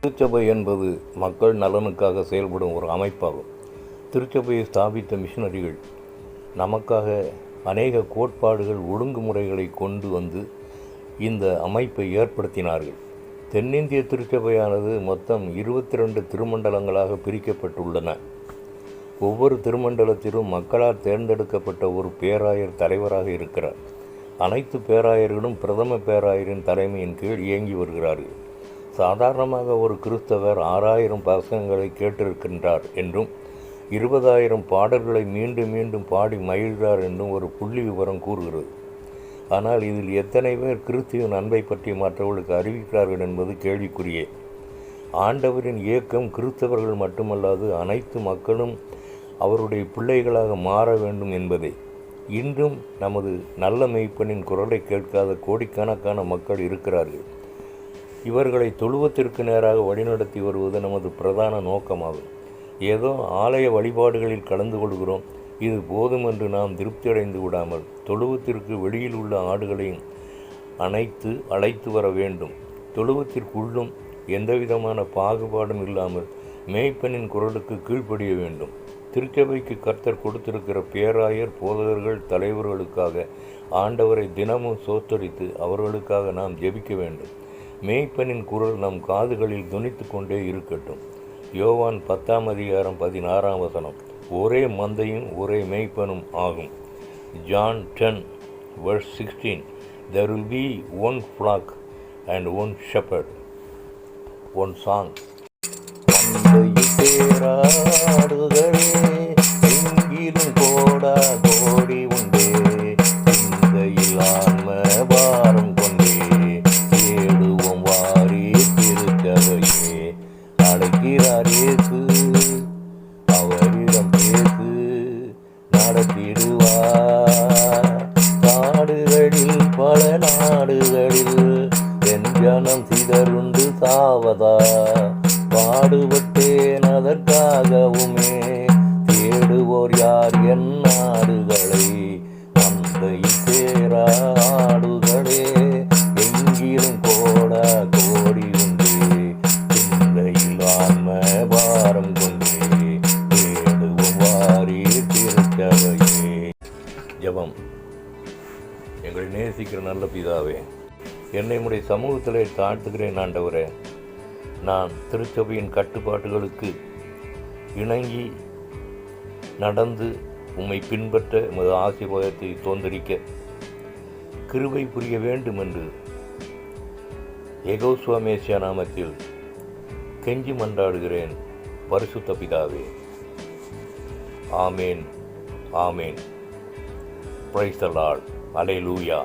திருச்சபை என்பது மக்கள் நலனுக்காக செயல்படும் ஒரு அமைப்பாகும். திருச்சபையை ஸ்தாபித்த மிஷனரிகள் நமக்காக அநேக கோட்பாடுகள், ஒழுங்குமுறைகளை கொண்டு வந்து இந்த அமைப்பை ஏற்படுத்தினார்கள். தென்னிந்திய திருச்சபையானது மொத்தம் 22 திருமண்டலங்களாக பிரிக்கப்பட்டுள்ளன. ஒவ்வொரு திருமண்டலத்திலும் மக்களால் தேர்ந்தெடுக்கப்பட்ட ஒரு பேராயர் தலைவராக இருக்கிறார். அனைத்து பேராயர்களும் பிரதம பேராயரின் தலைமையின் கீழ் இயங்கி வருகிறார்கள். சாதாரணமாக ஒரு கிறிஸ்தவர் 6000 பிரசங்கங்களை கேட்டிருக்கின்றார் என்றும் 20,000 பாடல்களை மீண்டும் மீண்டும் பாடி மகிழ்கிறார் என்றும் ஒரு புள்ளி விவரம் கூறுகிறது. ஆனால் இதில் எத்தனை பேர் கிறிஸ்துவின் அன்பை பற்றி மற்றவர்களுக்கு அறிவிக்கிறார்கள் என்பது கேள்விக்குரியே. ஆண்டவரின் இயக்கம் கிறிஸ்தவர்கள் மட்டுமல்லாது அனைத்து மக்களும் அவருடைய பிள்ளைகளாக மாற வேண்டும் என்பதே. இன்றும் நமது நல்ல மெய்ப்பனின் குரலை கேட்காத கோடிக்கணக்கான மக்கள் இருக்கிறார்கள். இவர்களை தொழுவத்திற்கு நேராக வழிநடத்தி வருவது நமது பிரதான நோக்கமாகும். ஏதோ ஆலய வழிபாடுகளில் கலந்து கொள்கிறோம், இது போதும் என்று நாம் திருப்தியடைந்து விடாமல் தொழுவத்திற்கு வெளியில் உள்ள ஆடுகளையும் அழைத்து வர வேண்டும். தொழுவத்திற்குள்ளும் எந்தவிதமான பாகுபாடும் இல்லாமல் மேய்ப்பனின் குரலுக்கு கீழ்ப்படிய வேண்டும். திருச்சபைக்கு கர்த்தர் கொடுத்திருக்கிற பேராயர், போதகர்கள், தலைவர்களுக்காக ஆண்டவரை தினமும் சோத்தரித்து அவர்களுக்காக நாம் ஜெபிக்க வேண்டும். மேய்ப்பனின் குரல் நம் காதுகளில் துணித்து கொண்டே இருக்கட்டும். யோவான் 10:16 ஒரே மந்தையும் ஒரே மேய்ப்பனும் ஆகும். John 10:16 There will be one flock and one shepherd. One song. பேராடுகளே எங்கிலும் கோடா கோடி உண்டே, இந்தையில் ஆன்ம பாரம் கொண்டே தேடுவோம் வாரி திருச்சபையே. அழைக்கிறார் இயேசு, அவரிடம் பேசு, நடத்திடுவார். காடுகளில் பல நாடுகளில் என் ஜனம் சிதறுண்டு சாவதா, பாடுபட்டேன் அதற்காகவுமே. தேடுவோர் யார் என் நாடுகளை, மந்தையில் சேராடுகளே எங்கிலும் கோடா கோடி உண்டு, சிந்தையில் ஆன்ம பாரம் கொண்டே தேடுவோம் வாரி திருச்சபையே. ஜெபம். எங்களை நேசிக்கிற நல்ல பிதாவே, என்னை உடைய சமூகத்திலே தாழ்த்துகிறேன். ஆண்டவரே, நான் திருச்சபையின் கட்டுப்பாடுகளுக்கு இணங்கி நடந்து உம்மை பின்பற்ற உமது ஆசீர்வாதத்தை தோந்தரிக்க கிருபை புரிய வேண்டும் என்று யெகோவா மேசியா நாமத்தில் கெஞ்சி மன்றாடுகிறேன் பரிசுத்த பிதாவே. ஆமேன், ஆமேன். Praise the lord. அல்லேலூயா.